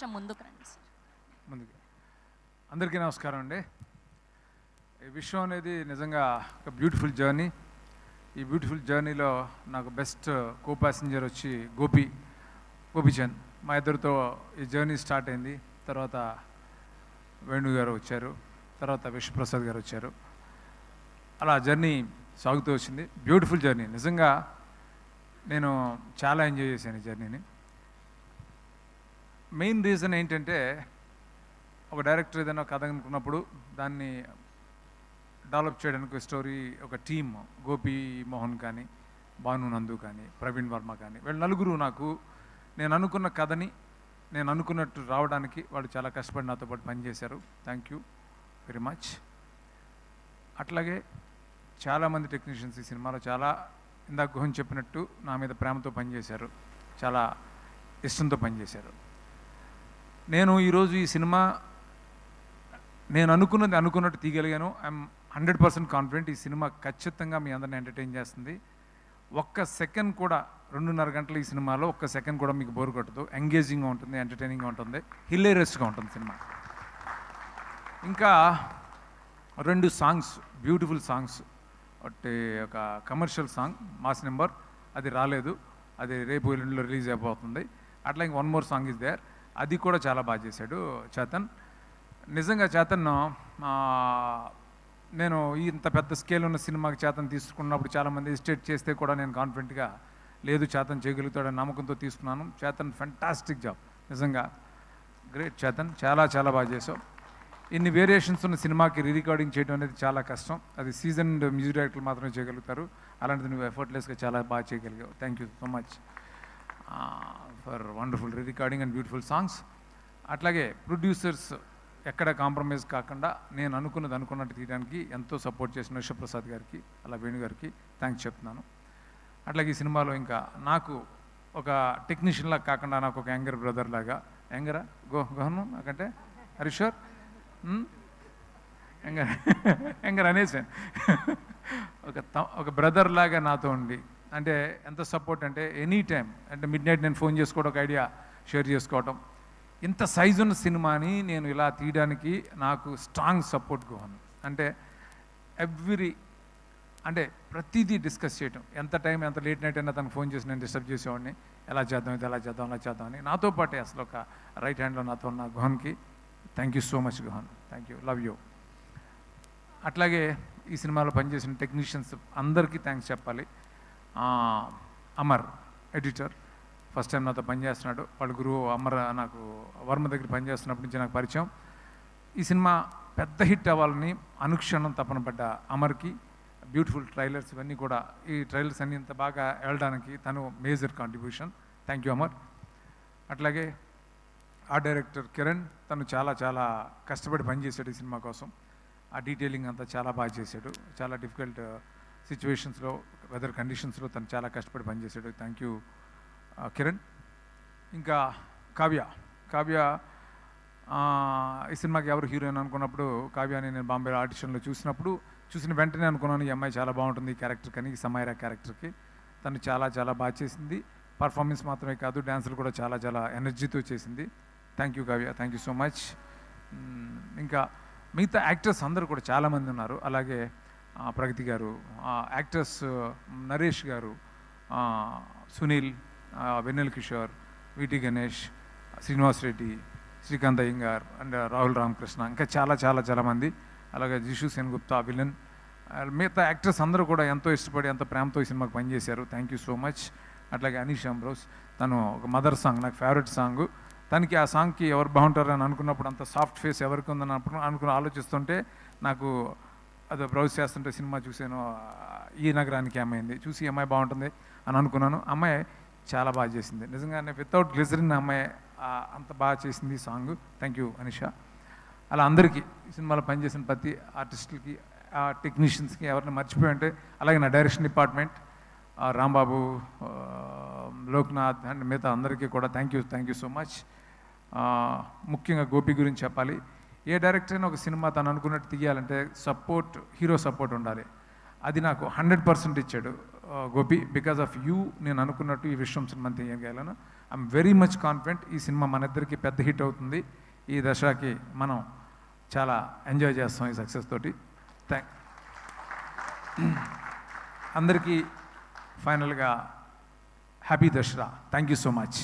ముందుకు రండి సార్. ముందుకు అందరికీ నమస్కారం అండి. ఈ విషయం అనేది నిజంగా ఒక బ్యూటిఫుల్ జర్నీ. ఈ బ్యూటిఫుల్ జర్నీలో నాకు బెస్ట్ కో ప్యాసింజర్ వచ్చి గోపీచంద్. మా ఇద్దరితో ఈ జర్నీ స్టార్ట్ అయింది. తర్వాత వేణు గారు వచ్చారు, తర్వాత విశ్వప్రసాద్ గారు వచ్చారు. అలా జర్నీ సాగుతూ వచ్చింది. Beautiful journey. నిజంగా నేను చాలా ఎంజాయ్ చేశాను ఈ జర్నీని. మెయిన్ రీజన్ ఏంటంటే, ఒక డైరెక్టర్ ఏదైనా కథ అనుకున్నప్పుడు దాన్ని డెవలప్ చేయడానికి స్టోరీ ఒక టీమ్, గోపి మోహన్ కానీ, భాను నందు కానీ, ప్రవీణ్ వర్మ కానీ, వీళ్ళు నలుగురు నాకు నేను అనుకున్న కథని నేను అనుకున్నట్టు రావడానికి వాళ్ళు చాలా కష్టపడి నాతో పాటు పనిచేశారు. Thank you very much. అట్లాగే చాలామంది టెక్నీషియన్స్ ఈ సినిమాలో చాలా ఇందాక గుహన్ చెప్పినట్టు నా మీద ప్రేమతో పనిచేశారు, చాలా ఇష్టంతో పనిచేశారు. నేను ఈరోజు ఈ సినిమా నేను అనుకున్నట్టు తీయగలిగాను. ఐఎమ్ 100% కాన్ఫిడెంట్ ఈ సినిమా ఖచ్చితంగా మీ అందరిని ఎంటర్టైన్ చేస్తుంది. ఒక్క సెకండ్ కూడా 2.5 గంటలు ఈ సినిమాలో ఒక్క సెకండ్ కూడా మీకు బోర్ కొట్టదు. ఎంగేజింగ్గా ఉంటుంది, ఎంటర్టైనింగ్గా ఉంటుంది, హిలేరియస్గా ఉంటుంది సినిమా. ఇంకా 2 సాంగ్స్, బ్యూటిఫుల్ సాంగ్స్. ఒకటి ఒక కమర్షియల్ సాంగ్ మాస్ నెంబర్, అది రాలేదు, అది రేపు ఎల్లుండిలో రిలీజ్ అయిపోతుంది. అట్లా ఇంక 1 మోర్ సాంగ్ ఇస్ దేర్, అది కూడా చాలా బాగా చేశాడు చేతన్. నిజంగా చేతన్, నేను ఇంత పెద్ద స్కేల్ ఉన్న సినిమాకి చేతన్ తీసుకున్నప్పుడు చాలామంది ఎస్టేట్ చేస్తే కూడా నేను కాన్ఫిడెంట్గా లేదు చేతన్ చేయగలుగుతాడని నమ్మకంతో తీసుకున్నాను. చేతన్ ఫెంటాస్టిక్ జాబ్, నిజంగా గ్రేట్ చేతన్, చాలా చాలా బాగా చేసావు. ఇన్ని వేరియేషన్స్ ఉన్న సినిమాకి రికార్డింగ్ చేయడం అనేది చాలా కష్టం. అది సీజన్డ్ మ్యూజిక్ డైరెక్టర్లు మాత్రమే చేయగలుగుతారు. అలాంటిది నువ్వు ఎఫర్ట్లెస్గా చాలా బాగా చేయగలిగావు. Thank you so much for wonderful recording and beautiful songs. అట్లాగే ప్రొడ్యూసర్స్ ఎక్కడ కాంప్రమైజ్ కాకుండా నేను అనుకున్నట్టు తీయడానికి ఎంతో సపోర్ట్ చేసిన విశ్వప్రసాద్ గారికి, అలా వేణు గారికి థ్యాంక్స్ చెప్తున్నాను. అట్లాగే ఈ సినిమాలో ఇంకా నాకు ఒక టెక్నీషియన్లా కాకుండా నాకు ఒక యంగర్ బ్రదర్ లాగా, యంగరా గోహను నాకంటే హరీశ్వర్ యంగర్ అనేసాను ఒక బ్రదర్ లాగా నాతో ఉండి, అంటే ఎంత సపోర్ట్ అంటే ఎనీ టైం, అంటే మిడ్ నైట్ నేను ఫోన్ చేసుకోవడం, ఒక ఐడియా షేర్ చేసుకోవటం. ఇంత సైజు ఉన్న సినిమాని నేను ఇలా తీయడానికి నాకు స్ట్రాంగ్ సపోర్ట్ గోహన్. అంటే అంటే ప్రతిదీ డిస్కస్ చేయటం, ఎంత టైం ఎంత లేట్ నైట్ అయినా తనకు ఫోన్ చేసి నేను డిస్టర్బ్ చేసేవాడిని, ఎలా చేద్దాం ఇది, ఎలా చేద్దాం అలా చేద్దామని. నాతో పాటే అసలు ఒక రైట్ హ్యాండ్లో నాతో ఉన్న గోహన్కి thank you so much Gohan, thank you, love you. అట్లాగే ఈ సినిమాలో పనిచేసిన టెక్నీషియన్స్ అందరికీ థ్యాంక్స్ చెప్పాలి. అమర్ ఎడిటర్ ఫస్ట్ టైం నాతో పనిచేస్తున్నాడు. వాళ్ళ గురువు అమర్ నాకు వర్మ దగ్గర పనిచేస్తున్నప్పటి నుంచి నాకు పరిచయం. ఈ సినిమా పెద్ద హిట్ అవ్వాలని అనుక్షణం తపన పడ్డ అమర్కి బ్యూటిఫుల్ ట్రైలర్స్, ఇవన్నీ కూడా ఈ ట్రైలర్స్ అన్నీ ఇంత బాగా వెళ్ళడానికి తను major contribution. Thank you Amar. అట్లాగే ఆ డైరెక్టర్ కిరణ్, తను చాలా చాలా కష్టపడి పనిచేశాడు ఈ సినిమా కోసం. ఆ డీటెయిలింగ్ అంతా చాలా బాగా చేశాడు. చాలా డిఫికల్ట్ సిచ్యువేషన్స్లో, వెదర్ కండిషన్స్లో తను చాలా కష్టపడి పనిచేశాడు. Thank you Kiran. ఇంకా కావ్య ఈ సినిమాకి ఎవరు హీరోయిన్ అనుకున్నప్పుడు కావ్యాని నేను బాంబే ఆడిషన్లో చూసిన వెంటనే అనుకున్నాను ఈ అమ్మాయి చాలా బాగుంటుంది ఈ క్యారెక్టర్ కానీ, ఈ సమైరా క్యారెక్టర్కి. తను చాలా చాలా బాగా చేసింది. పర్ఫార్మెన్స్ మాత్రమే కాదు, డ్యాన్సులు కూడా చాలా చాలా ఎనర్జీతో చేసింది. Thank you Kavya, thank you so much. ఇంకా మిగతా యాక్టర్స్ అందరూ కూడా చాలామంది ఉన్నారు. అలాగే ప్రగతి గారు, యాక్టర్స్ నరేష్ గారు, సునీల్, వెన్నెల కిషోర్, విటి గణేష్, శ్రీనివాస్ రెడ్డి, శ్రీకాంత్ అయ్యంగార్ అండ్ రాహుల్ రామకృష్ణ, ఇంకా చాలా చాలా చాలామంది. అలాగే జిషు సెన్గుప్తా విలన్, మిగతా యాక్టర్స్ అందరూ కూడా ఎంతో ఇష్టపడి ఎంతో ప్రేమతో ఈ సినిమాకి పనిచేశారు. Thank you so much. అట్లాగే అనీష్ అంబ్రోస్, తను ఒక మదర్ సాంగ్ నాకు ఫేవరెట్ సాంగ్. తనకి ఆ సాంగ్కి ఎవరు బాగుంటారని అనుకున్నప్పుడు, అంత సాఫ్ట్ ఫేస్ ఎవరికి ఉందని ఆలోచిస్తుంటే నాకు అది బ్రౌజ్ చేస్తుంటే సినిమా చూసాను, ఈ నగరానికి అమ్మాయింది చూసి అమ్మాయి బాగుంటుంది అని అనుకున్నాను. అమ్మాయి చాలా బాగా చేసింది నిజంగానే, వితౌట్ గ్లిజరిన్ అమ్మాయి అంత బాగా చేసింది ఈ సాంగ్. Thank you Anisha. అలా అందరికీ ఈ సినిమాలో పనిచేసిన ప్రతి ఆర్టిస్టులకి, టెక్నీషియన్స్కి ఎవరిని మర్చిపోయి ఉంటే, అలాగే నా direction department Rambabu, Loknath and మిగతా అందరికీ కూడా థ్యాంక్ యూ సో మచ్. ముఖ్యంగా గోపి గురించి చెప్పాలి. ఏ డైరెక్టర్ అయినా ఒక సినిమా తను అనుకున్నట్టు తీయాలంటే హీరో సపోర్ట్ ఉండాలి. అది నాకు 100% ఇచ్చాడు. గోపి, బికాస్ ఆఫ్ యూ నేను అనుకున్నట్టు ఈ విశ్వం సినిమా తీయగలను. ఐఎమ్ వెరీ మచ్ కాన్ఫిడెంట్ ఈ సినిమా మన ఇద్దరికి పెద్ద హిట్ అవుతుంది. ఈ దశకి మనం చాలా ఎంజాయ్ చేస్తాం ఈ సక్సెస్ తోటి. అందరికీ ఫైనల్గా happy Dasara. Thank you so much.